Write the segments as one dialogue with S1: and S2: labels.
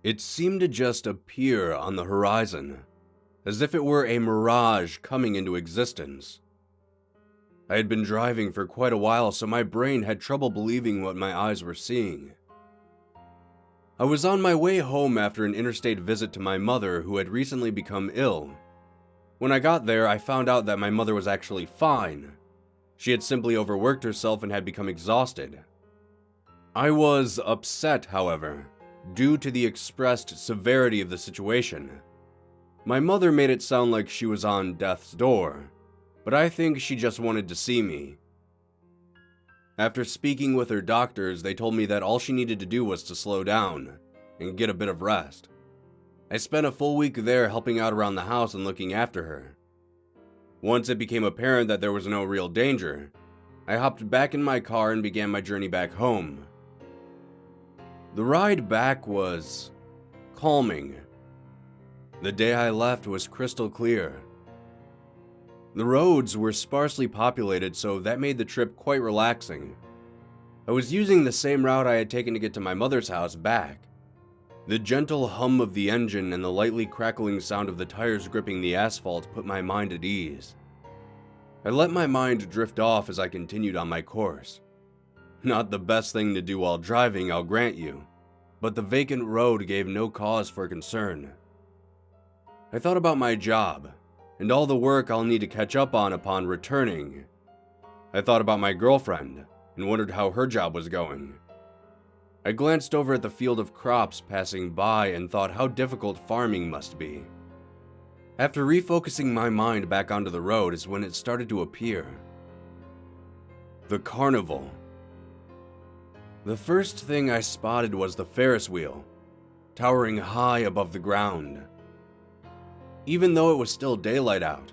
S1: It seemed to just appear on the horizon, as if it were a mirage coming into existence. I had been driving for quite a while, so my brain had trouble believing what my eyes were seeing. I was on my way home after an interstate visit to my mother, who had recently become ill. When I got there, I found out that my mother was actually fine. She had simply overworked herself and had become exhausted. I was upset, however, due to the expressed severity of the situation. My mother made it sound like she was on death's door, but I think she just wanted to see me. After speaking with her doctors, they told me that all she needed to do was to slow down and get a bit of rest. I spent a full week there helping out around the house and looking after her. Once it became apparent that there was no real danger, I hopped back in my car and began my journey back home. The ride back was calming. The day I left was crystal clear. The roads were sparsely populated, so that made the trip quite relaxing. I was using the same route I had taken to get to my mother's house back. The gentle hum of the engine and the lightly crackling sound of the tires gripping the asphalt put my mind at ease. I let my mind drift off as I continued on my course. Not the best thing to do while driving, I'll grant you, but the vacant road gave no cause for concern. I thought about my job, and all the work I'll need to catch up on upon returning. I thought about my girlfriend, and wondered how her job was going. I glanced over at the field of crops passing by and thought how difficult farming must be. After refocusing my mind back onto the road is when it started to appear. The Carnival. The first thing I spotted was the Ferris wheel, towering high above the ground. Even though it was still daylight out,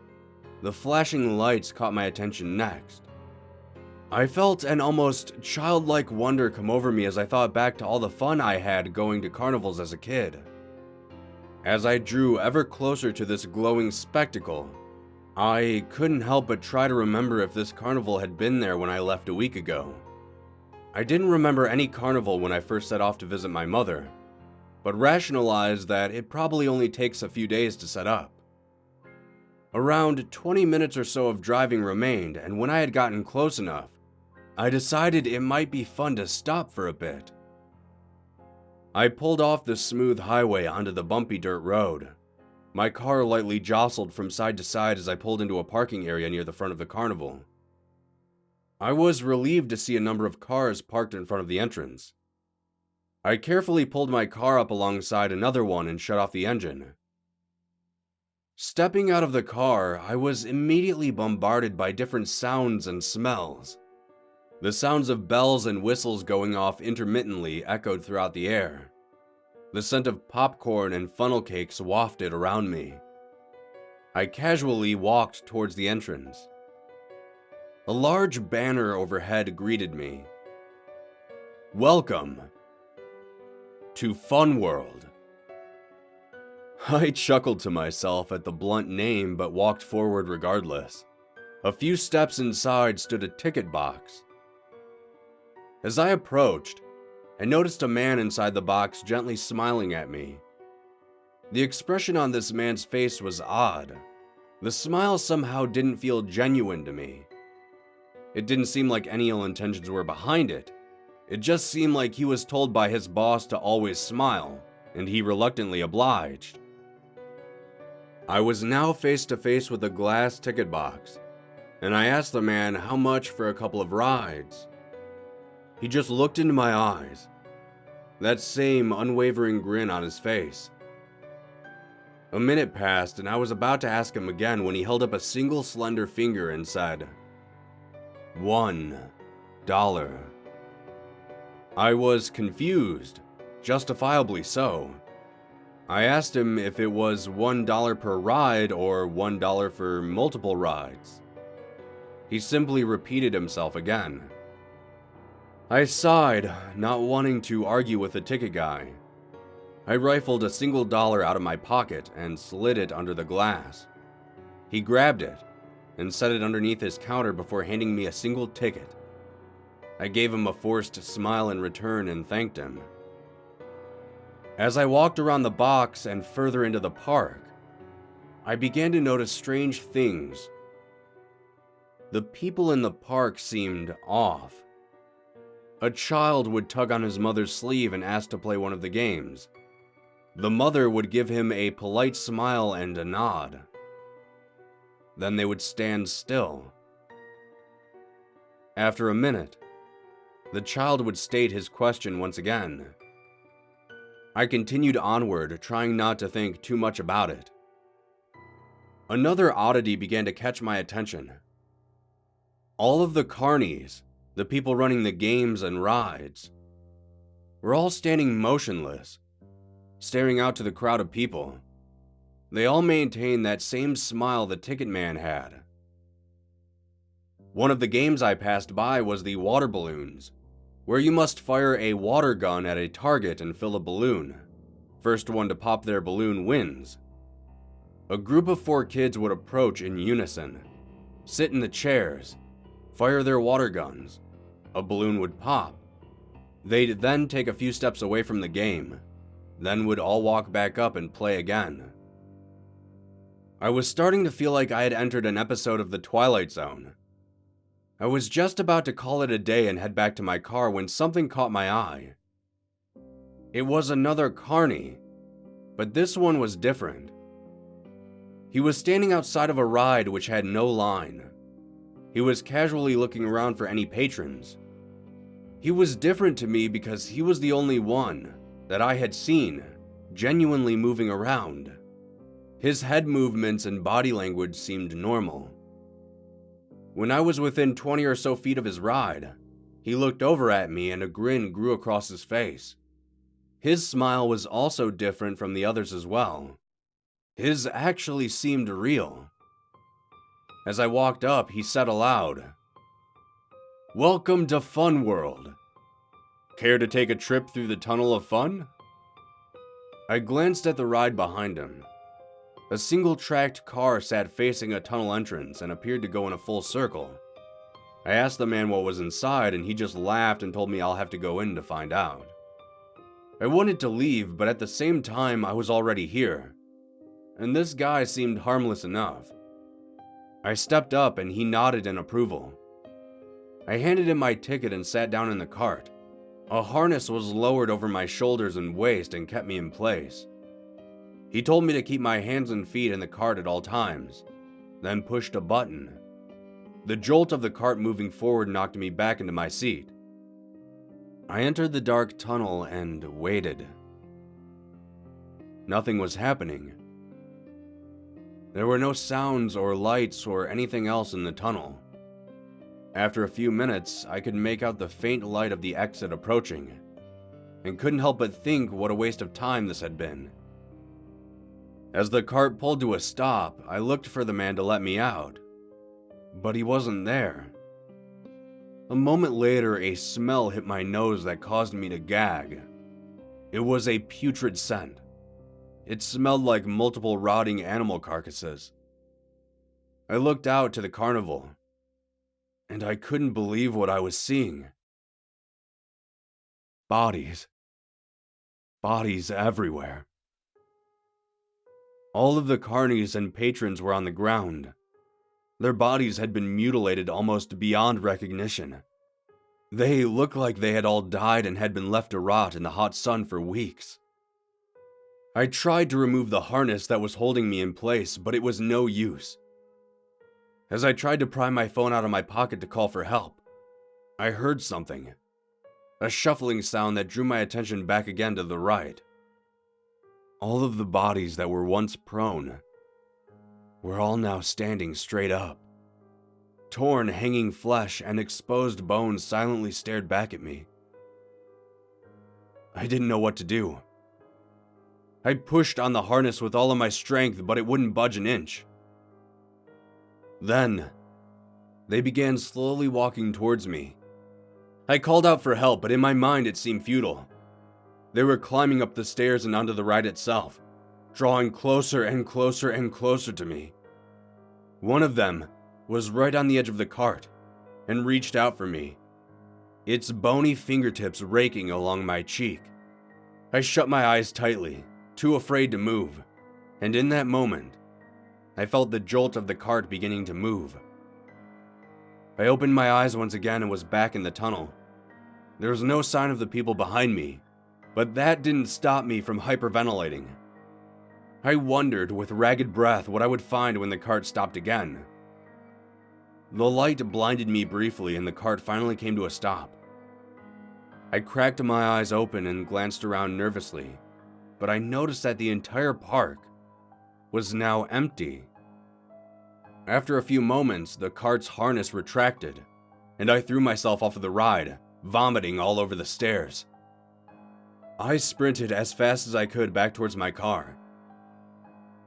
S1: the flashing lights caught my attention next. I felt an almost childlike wonder come over me as I thought back to all the fun I had going to carnivals as a kid. As I drew ever closer to this glowing spectacle, I couldn't help but try to remember if this carnival had been there when I left a week ago. I didn't remember any carnival when I first set off to visit my mother, but rationalized that it probably only takes a few days to set up. Around 20 minutes or so of driving remained, and when I had gotten close enough, I decided it might be fun to stop for a bit. I pulled off the smooth highway onto the bumpy dirt road. My car lightly jostled from side to side as I pulled into a parking area near the front of the carnival. I was relieved to see a number of cars parked in front of the entrance. I carefully pulled my car up alongside another one and shut off the engine. Stepping out of the car, I was immediately bombarded by different sounds and smells. The sounds of bells and whistles going off intermittently echoed throughout the air. The scent of popcorn and funnel cakes wafted around me. I casually walked towards the entrance. A large banner overhead greeted me. "Welcome to Fun World." I chuckled to myself at the blunt name but walked forward regardless. A few steps inside stood a ticket box. As I approached, I noticed a man inside the box gently smiling at me. The expression on this man's face was odd. The smile somehow didn't feel genuine to me. It didn't seem like any ill intentions were behind it. It just seemed like he was told by his boss to always smile, and he reluctantly obliged. I was now face to face with a glass ticket box, and I asked the man how much for a couple of rides. He just looked into my eyes, that same unwavering grin on his face. A minute passed, and I was about to ask him again when he held up a single slender finger and said, $1. I was confused, justifiably so. I asked him if it was $1 per ride or $1 for multiple rides. He simply repeated himself again. I sighed, not wanting to argue with the ticket guy. I rifled a single dollar out of my pocket and slid it under the glass. He grabbed it and set it underneath his counter before handing me a single ticket. I gave him a forced smile in return and thanked him. As I walked around the box and further into the park, I began to notice strange things. The people in the park seemed off. A child would tug on his mother's sleeve and ask to play one of the games. The mother would give him a polite smile and a nod. Then they would stand still. After a minute, the child would state his question once again. I continued onward, trying not to think too much about it. Another oddity began to catch my attention. All of the carnies, the people running the games and rides, were all standing motionless, staring out to the crowd of people. They all maintained that same smile the ticket man had. One of the games I passed by was the water balloons, where you must fire a water gun at a target and fill a balloon. First one to pop their balloon wins. A group of 4 kids would approach in unison, sit in the chairs, fire their water guns. A balloon would pop. They'd then take a few steps away from the game, then would all walk back up and play again. I was starting to feel like I had entered an episode of The Twilight Zone. I was just about to call it a day and head back to my car when something caught my eye. It was another carny, but this one was different. He was standing outside of a ride which had no line. He was casually looking around for any patrons. He was different to me because he was the only one that I had seen genuinely moving around. His head movements and body language seemed normal. When I was within 20 or so feet of his ride, he looked over at me and a grin grew across his face. His smile was also different from the others as well. His actually seemed real. As I walked up, he said aloud, "Welcome to Fun World. Care to take a trip through the Tunnel of Fun?" I glanced at the ride behind him. A single-tracked car sat facing a tunnel entrance and appeared to go in a full circle. I asked the man what was inside and he just laughed and told me I'll have to go in to find out. I wanted to leave, but at the same time I was already here, and this guy seemed harmless enough. I stepped up and he nodded in approval. I handed him my ticket and sat down in the cart. A harness was lowered over my shoulders and waist and kept me in place. He told me to keep my hands and feet in the cart at all times, then pushed a button. The jolt of the cart moving forward knocked me back into my seat. I entered the dark tunnel and waited. Nothing was happening. There were no sounds or lights or anything else in the tunnel. After a few minutes, I could make out the faint light of the exit approaching, and couldn't help but think what a waste of time this had been. As the cart pulled to a stop, I looked for the man to let me out, but he wasn't there. A moment later, a smell hit my nose that caused me to gag. It was a putrid scent. It smelled like multiple rotting animal carcasses. I looked out to the carnival, and I couldn't believe what I was seeing. Bodies. Bodies everywhere. All of the carnies and patrons were on the ground. Their bodies had been mutilated almost beyond recognition. They looked like they had all died and had been left to rot in the hot sun for weeks. I tried to remove the harness that was holding me in place, but it was no use. As I tried to pry my phone out of my pocket to call for help, I heard something. A shuffling sound that drew my attention back again to the right. All of the bodies that were once prone were all now standing straight up. Torn, hanging flesh and exposed bones silently stared back at me. I didn't know what to do. I pushed on the harness with all of my strength, but it wouldn't budge an inch. Then, they began slowly walking towards me. I called out for help, but in my mind it seemed futile. They were climbing up the stairs and onto the ride itself, drawing closer and closer and closer to me. One of them was right on the edge of the cart and reached out for me, its bony fingertips raking along my cheek. I shut my eyes tightly, too afraid to move, and in that moment, I felt the jolt of the cart beginning to move. I opened my eyes once again and was back in the tunnel. There was no sign of the people behind me, but that didn't stop me from hyperventilating. I wondered with ragged breath what I would find when the cart stopped again. The light blinded me briefly and the cart finally came to a stop. I cracked my eyes open and glanced around nervously, but I noticed that the entire park was now empty. After a few moments, the cart's harness retracted, and I threw myself off of the ride, vomiting all over the stairs. I sprinted as fast as I could back towards my car.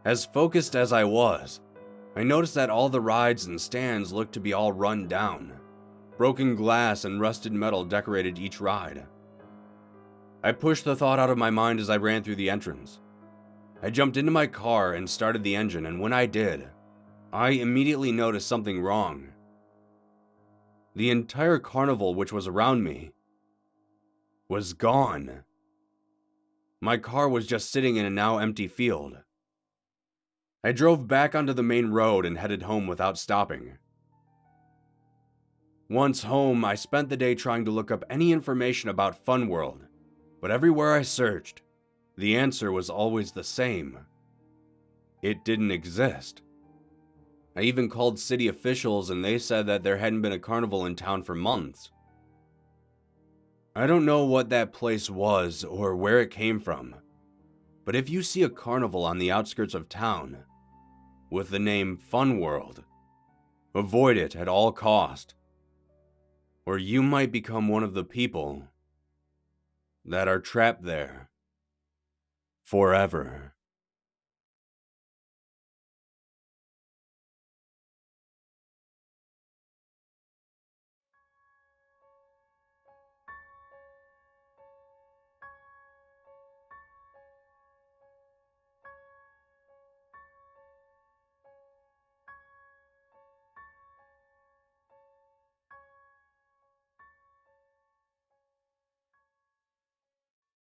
S1: As focused as I was, I noticed that all the rides and stands looked to be all run down. Broken glass and rusted metal decorated each ride. I pushed the thought out of my mind as I ran through the entrance. I jumped into my car and started the engine, and when I did, I immediately noticed something wrong. The entire carnival which was around me was gone. My car was just sitting in a now empty field. I drove back onto the main road and headed home without stopping. Once home, I spent the day trying to look up any information about Fun World, but everywhere I searched, the answer was always the same. It didn't exist. I even called city officials and they said that there hadn't been a carnival in town for months. I don't know what that place was or where it came from, but if you see a carnival on the outskirts of town with the name Fun World, avoid it at all cost, or you might become one of the people that are trapped there forever.